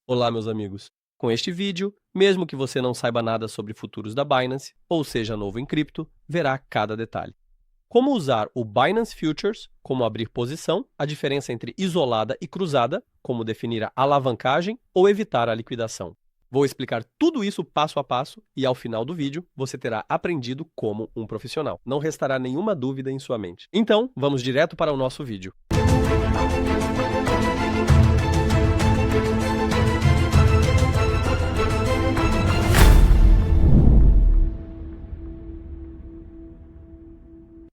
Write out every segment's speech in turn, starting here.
Olá, meus amigos. Com este vídeo, mesmo que você não saiba nada sobre futuros da Binance, ou seja novo em cripto, verá cada detalhe. Como usar o Binance Futures, como abrir posição, a diferença entre isolada e cruzada, como definir a alavancagem ou evitar a liquidação. Vou explicar tudo isso passo a passo e ao final do vídeo você terá aprendido como um profissional. Não restará nenhuma dúvida em sua mente. Então, vamos direto para o nosso vídeo.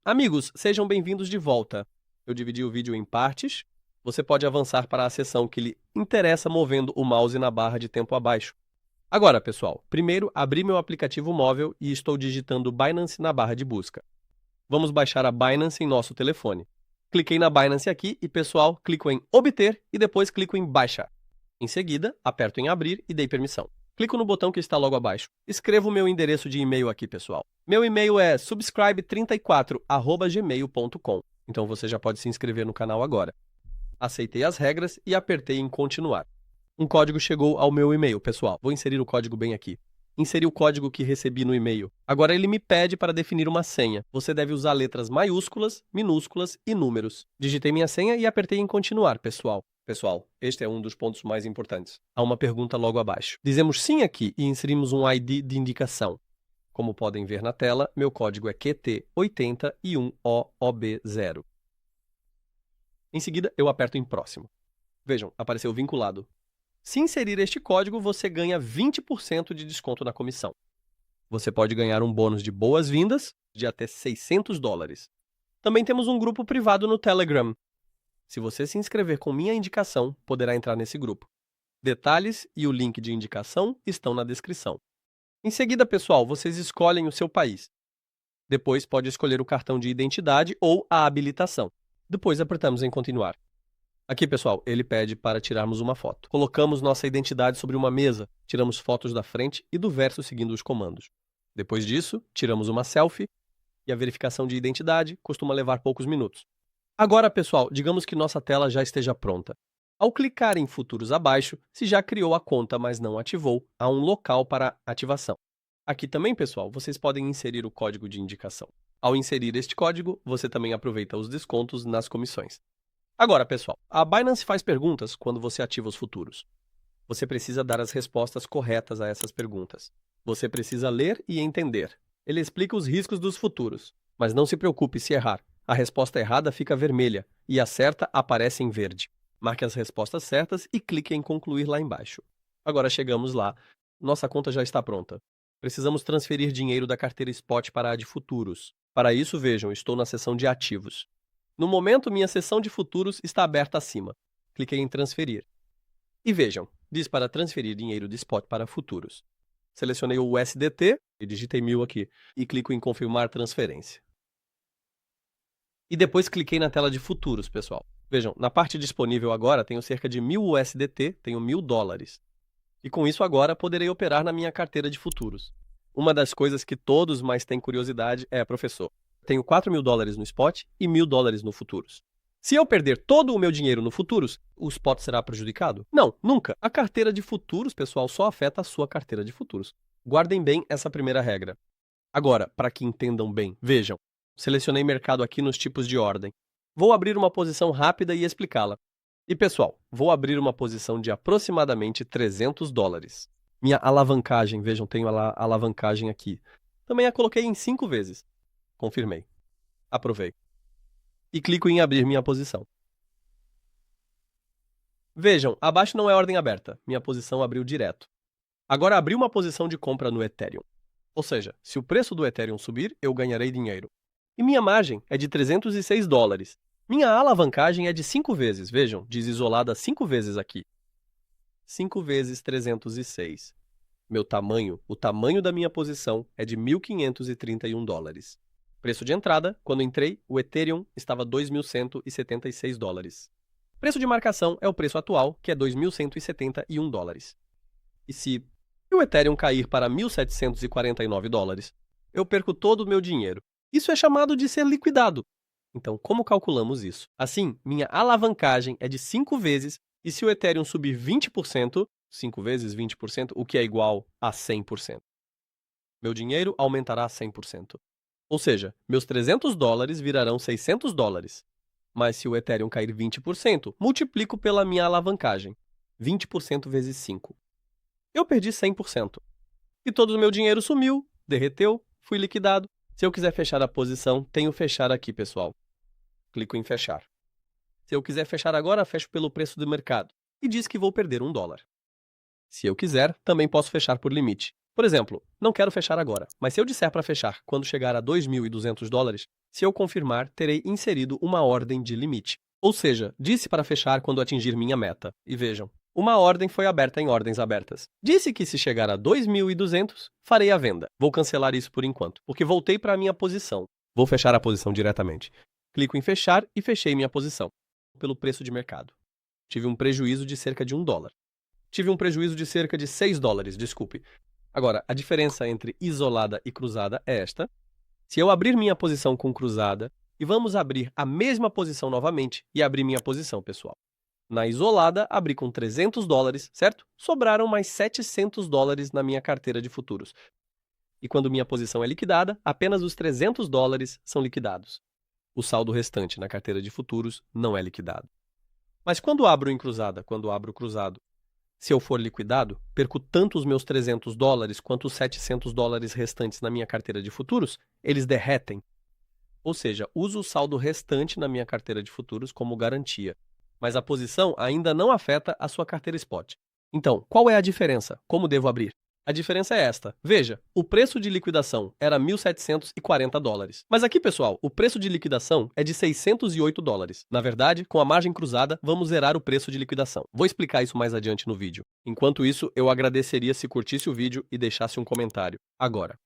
Amigos, sejam bem-vindos de volta. Eu dividi o vídeo em partes. Você pode avançar para a seção que lhe interessa movendo o mouse na barra de tempo abaixo. Agora, pessoal, primeiro abri meu aplicativo móvel e estou digitando Binance na barra de busca. Vamos baixar a Binance em nosso telefone. Cliquei na Binance aqui e, pessoal, clico em Obter e depois clico em Baixar. Em seguida, aperto em Abrir e dei permissão. Clico no botão que está logo abaixo. Escrevo o meu endereço de e-mail aqui, pessoal. Meu e-mail é subscribe34@gmail.com. Então você já pode se inscrever no canal agora. Aceitei as regras e apertei em continuar. Um código chegou ao meu e-mail, pessoal. Vou inserir o código bem aqui. Inseri o código que recebi no e-mail. Agora ele me pede para definir uma senha. Você deve usar letras maiúsculas, minúsculas e números. Digitei minha senha e apertei em continuar, pessoal. Pessoal, este é um dos pontos mais importantes. Há uma pergunta logo abaixo. Dizemos sim aqui e inserimos um ID de indicação. Como podem ver na tela, meu código é QT81OOB0. Em seguida, eu aperto em próximo. Vejam, apareceu vinculado. Se inserir este código, você ganha 20% de desconto na comissão. Você pode ganhar um bônus de boas-vindas de até $600. Também temos um grupo privado no Telegram. Se você se inscrever com minha indicação, poderá entrar nesse grupo. Detalhes e o link de indicação estão na descrição. Em seguida, pessoal, vocês escolhem o seu país. Depois pode escolher o cartão de identidade ou a habilitação. Depois apertamos em continuar. Aqui, pessoal, ele pede para tirarmos uma foto. Colocamos nossa identidade sobre uma mesa, tiramos fotos da frente e do verso seguindo os comandos. Depois disso, tiramos uma selfie e a verificação de identidade costuma levar poucos minutos. Agora, pessoal, digamos que nossa tela já esteja pronta. Ao clicar em futuros abaixo, se já criou a conta, mas não ativou, há um local para ativação. Aqui também, pessoal, vocês podem inserir o código de indicação. Ao inserir este código, você também aproveita os descontos nas comissões. Agora, pessoal, a Binance faz perguntas quando você ativa os futuros. Você precisa dar as respostas corretas a essas perguntas. Você precisa ler e entender. Ele explica os riscos dos futuros, mas não se preocupe se errar. A resposta errada fica vermelha e a certa aparece em verde. Marque as respostas certas e clique em concluir lá embaixo. Agora chegamos lá. Nossa conta já está pronta. Precisamos transferir dinheiro da carteira Spot para a de futuros. Para isso, vejam, estou na seção de ativos. No momento, minha seção de futuros está aberta acima. Cliquei em transferir. E vejam, diz para transferir dinheiro de Spot para futuros. Selecionei o USDT e digitei 1000 aqui e clico em confirmar transferência. E depois cliquei na tela de futuros, pessoal. Vejam, na parte disponível agora tenho cerca de 1000 USDT, tenho $1000. E com isso agora poderei operar na minha carteira de futuros. Uma das coisas que todos mais têm curiosidade é, professor, tenho $4.000 no Spot e $1000 no futuros. Se eu perder todo o meu dinheiro no futuros, o Spot será prejudicado? Não, nunca. A carteira de futuros, pessoal, só afeta a sua carteira de futuros. Guardem bem essa primeira regra. Agora, para que entendam bem, vejam. Selecionei mercado aqui nos tipos de ordem. Vou abrir uma posição rápida e explicá-la. E, pessoal, vou abrir uma posição de aproximadamente $300. Minha alavancagem, vejam, tenho a alavancagem aqui. Também a coloquei em 5 vezes. Confirmei. Aprovei. E clico em abrir minha posição. Vejam, abaixo não é ordem aberta. Minha posição abriu direto. Agora abri uma posição de compra no Ethereum. Ou seja, se o preço do Ethereum subir, eu ganharei dinheiro. E minha margem é de $306. Minha alavancagem é de 5 vezes, vejam, diz isolada 5 vezes aqui. 5 vezes 306. Meu tamanho, o tamanho da minha posição é de $1.531. Preço de entrada, quando entrei, o Ethereum estava $2.176. Preço de marcação é o preço atual, que é $2.171. E se o Ethereum cair para $1.749, eu perco todo o meu dinheiro. Isso é chamado de ser liquidado. Então, como calculamos isso? Assim, minha alavancagem é de 5 vezes e se o Ethereum subir 20%, 5 vezes 20%, o que é igual a 100%. Meu dinheiro aumentará 100%. Ou seja, meus $300 virarão $600. Mas se o Ethereum cair 20%, multiplico pela minha alavancagem. 20% vezes 5. Eu perdi 100%. E todo o meu dinheiro sumiu, derreteu, fui liquidado. Se eu quiser fechar a posição, tenho fechar aqui, pessoal. Clico em fechar. Se eu quiser fechar agora, fecho pelo preço do mercado. E diz que vou perder $1. Se eu quiser, também posso fechar por limite. Por exemplo, não quero fechar agora, mas se eu disser para fechar quando chegar a $2.200, se eu confirmar, terei inserido uma ordem de limite. Ou seja, disse para fechar quando atingir minha meta. E vejam, uma ordem foi aberta em ordens abertas. Disse que se chegar a 2.200, farei a venda. Vou cancelar isso por enquanto, porque voltei para a minha posição. Vou fechar a posição diretamente. Clico em fechar e fechei minha posição, pelo preço de mercado. Tive um prejuízo de cerca de $1. Tive um prejuízo de cerca de $6, desculpe. Agora, a diferença entre isolada e cruzada é esta. Se eu abrir minha posição com cruzada, e vamos abrir a mesma posição novamente, e abrir minha posição, pessoal. Na isolada, abri com $300, certo? Sobraram mais $700 na minha carteira de futuros. E quando minha posição é liquidada, apenas os $300 são liquidados. O saldo restante na carteira de futuros não é liquidado. Mas quando abro em cruzada, quando abro cruzado, se eu for liquidado, perco tanto os meus $300 quanto os $700 restantes na minha carteira de futuros, eles derretem. Ou seja, uso o saldo restante na minha carteira de futuros como garantia. Mas a posição ainda não afeta a sua carteira spot. Então, qual é a diferença? Como devo abrir? A diferença é esta. Veja, o preço de liquidação era $1.740. Mas aqui, pessoal, o preço de liquidação é de $608. Na verdade, com a margem cruzada, vamos zerar o preço de liquidação. Vou explicar isso mais adiante no vídeo. Enquanto isso, eu agradeceria se curtisse o vídeo e deixasse um comentário. Agora,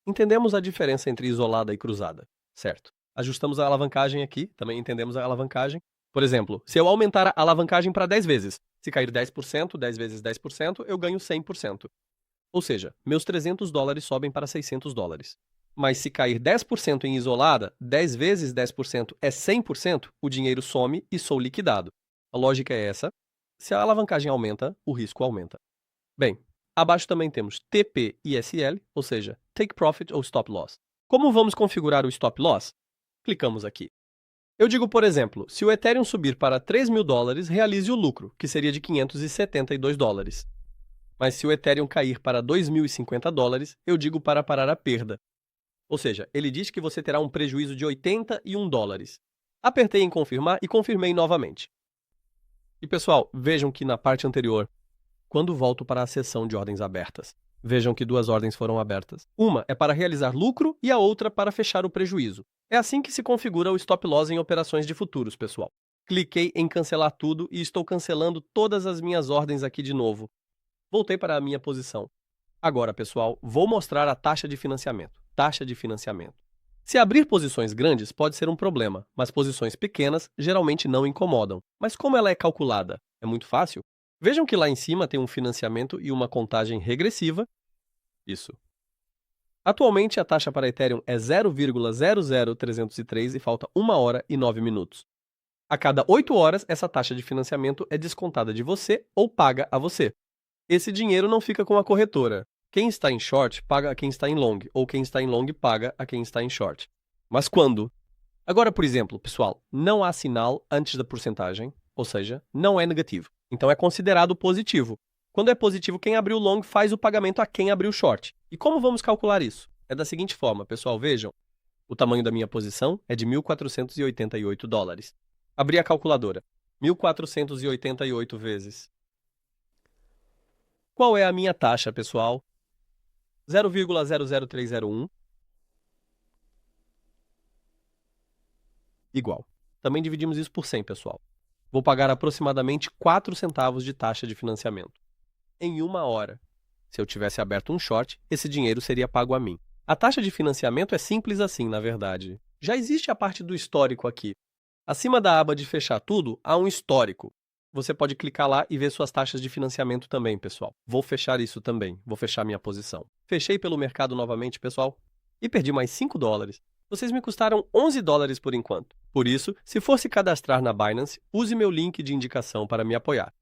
entendemos a diferença entre isolada e cruzada, certo? Ajustamos a alavancagem aqui, também entendemos a alavancagem. Por exemplo, se eu aumentar a alavancagem para 10 vezes, se cair 10%, 10 vezes 10%, eu ganho 100%. Ou seja, meus $300 sobem para $600. Mas se cair 10% em isolada, 10 vezes 10% é 100%, o dinheiro some e sou liquidado. A lógica é essa. Se a alavancagem aumenta, o risco aumenta. Bem, abaixo também temos TP e SL, ou seja, Take Profit ou Stop Loss. Como vamos configurar o Stop Loss? Clicamos aqui. Eu digo, por exemplo, se o Ethereum subir para $3.000, realize o lucro, que seria de $572. Mas se o Ethereum cair para $2.050, eu digo para parar a perda. Ou seja, ele diz que você terá um prejuízo de $81. Apertei em confirmar e confirmei novamente. E pessoal, vejam que na parte anterior, quando volto para a seção de ordens abertas, vejam que duas ordens foram abertas. Uma é para realizar lucro e a outra para fechar o prejuízo. É assim que se configura o Stop Loss em operações de futuros, pessoal. Cliquei em cancelar tudo e estou cancelando todas as minhas ordens aqui de novo. Voltei para a minha posição. Agora, pessoal, vou mostrar a taxa de financiamento. Taxa de financiamento. Se abrir posições grandes pode ser um problema, mas posições pequenas geralmente não incomodam. Mas como ela é calculada? É muito fácil. Vejam que lá em cima tem um financiamento e uma contagem regressiva. Isso. Atualmente, a taxa para Ethereum é 0,00303 e falta 1 hora e 9 minutos. A cada 8 horas, essa taxa de financiamento é descontada de você ou paga a você. Esse dinheiro não fica com a corretora. Quem está em short paga a quem está em long, ou quem está em long paga a quem está em short. Mas quando? Agora, por exemplo, pessoal, não há sinal antes da porcentagem, ou seja, não é negativo. Então é considerado positivo. Quando é positivo, quem abriu long faz o pagamento a quem abriu short. E como vamos calcular isso? É da seguinte forma, pessoal, vejam. O tamanho da minha posição é de $1.488. Abri a calculadora. 1.488 vezes. Qual é a minha taxa, pessoal? 0,00301 igual. Também dividimos isso por 100, pessoal. Vou pagar aproximadamente 4 centavos de taxa de financiamento. Em 1 hora. Se eu tivesse aberto um short, esse dinheiro seria pago a mim. A taxa de financiamento é simples assim, na verdade. Já existe a parte do histórico aqui. Acima da aba de fechar tudo, há um histórico. Você pode clicar lá e ver suas taxas de financiamento também, pessoal. Vou fechar isso também. Vou fechar minha posição. Fechei pelo mercado novamente, pessoal. E perdi mais $5. Vocês me custaram $11 por enquanto. Por isso, se for se cadastrar na Binance, use meu link de indicação para me apoiar.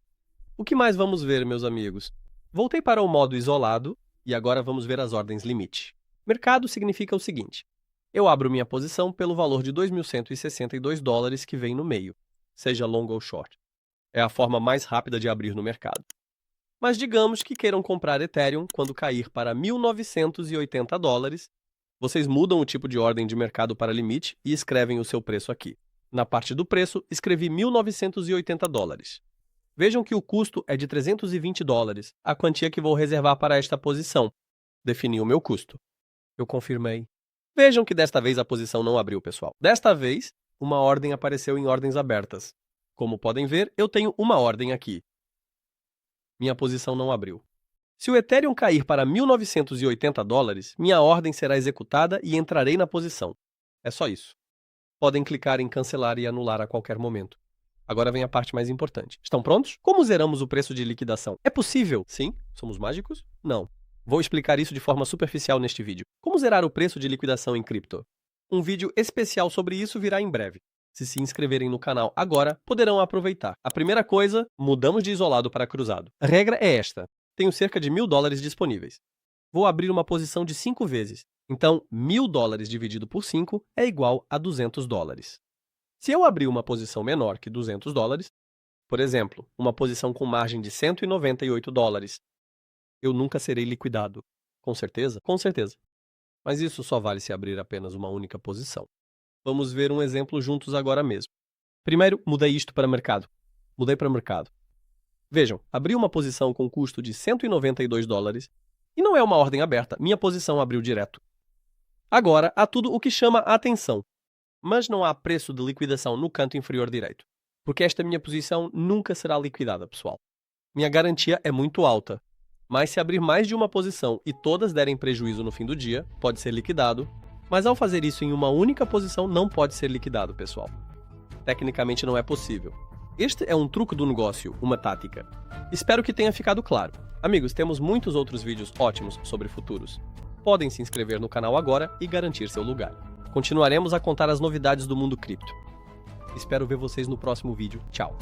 O que mais vamos ver, meus amigos? Voltei para o modo isolado e agora vamos ver as ordens limite. Mercado significa o seguinte: eu abro minha posição pelo valor de 2.162 dólares que vem no meio, seja long ou short. É a forma mais rápida de abrir no mercado. Mas digamos que queiram comprar Ethereum quando cair para 1.980 dólares, vocês mudam o tipo de ordem de mercado para limite e escrevem o seu preço aqui. Na parte do preço, escrevi 1.980 dólares. Vejam que o custo é de 320 dólares, a quantia que vou reservar para esta posição. Defini o meu custo. Eu confirmei. Vejam que desta vez a posição não abriu, pessoal. Desta vez, uma ordem apareceu em ordens abertas. Como podem ver, eu tenho uma ordem aqui. Minha posição não abriu. Se o Ethereum cair para 1.980 dólares, minha ordem será executada e entrarei na posição. É só isso. Podem clicar em cancelar e anular a qualquer momento. Agora vem a parte mais importante. Estão prontos? Como zeramos o preço de liquidação? É possível? Sim. Somos mágicos? Não. Vou explicar isso de forma superficial neste vídeo. Como zerar o preço de liquidação em cripto? Um vídeo especial sobre isso virá em breve. Se inscreverem no canal agora, poderão aproveitar. A primeira coisa, mudamos de isolado para cruzado. A regra é esta. Tenho cerca de 1.000 dólares disponíveis. Vou abrir uma posição de 5 vezes. Então, 1.000 dólares dividido por 5 é igual a 200 dólares. Se eu abrir uma posição menor que 200 dólares, por exemplo, uma posição com margem de 198 dólares, eu nunca serei liquidado. Com certeza? Com certeza. Mas isso só vale se abrir apenas uma única posição. Vamos ver um exemplo juntos agora mesmo. Primeiro, mudei isto para mercado. Mudei para mercado. Vejam, abri uma posição com custo de 192 dólares e não é uma ordem aberta, minha posição abriu direto. Agora, há tudo o que chama a atenção, mas não há preço de liquidação no canto inferior direito, porque esta minha posição nunca será liquidada, pessoal. Minha garantia é muito alta, mas se abrir mais de uma posição e todas derem prejuízo no fim do dia, pode ser liquidado, mas ao fazer isso em uma única posição não pode ser liquidado, pessoal. Tecnicamente não é possível. Este é um truque do negócio, uma tática. Espero que tenha ficado claro. Amigos, temos muitos outros vídeos ótimos sobre futuros. Podem se inscrever no canal agora e garantir seu lugar. Continuaremos a contar as novidades do mundo cripto. Espero ver vocês no próximo vídeo. Tchau!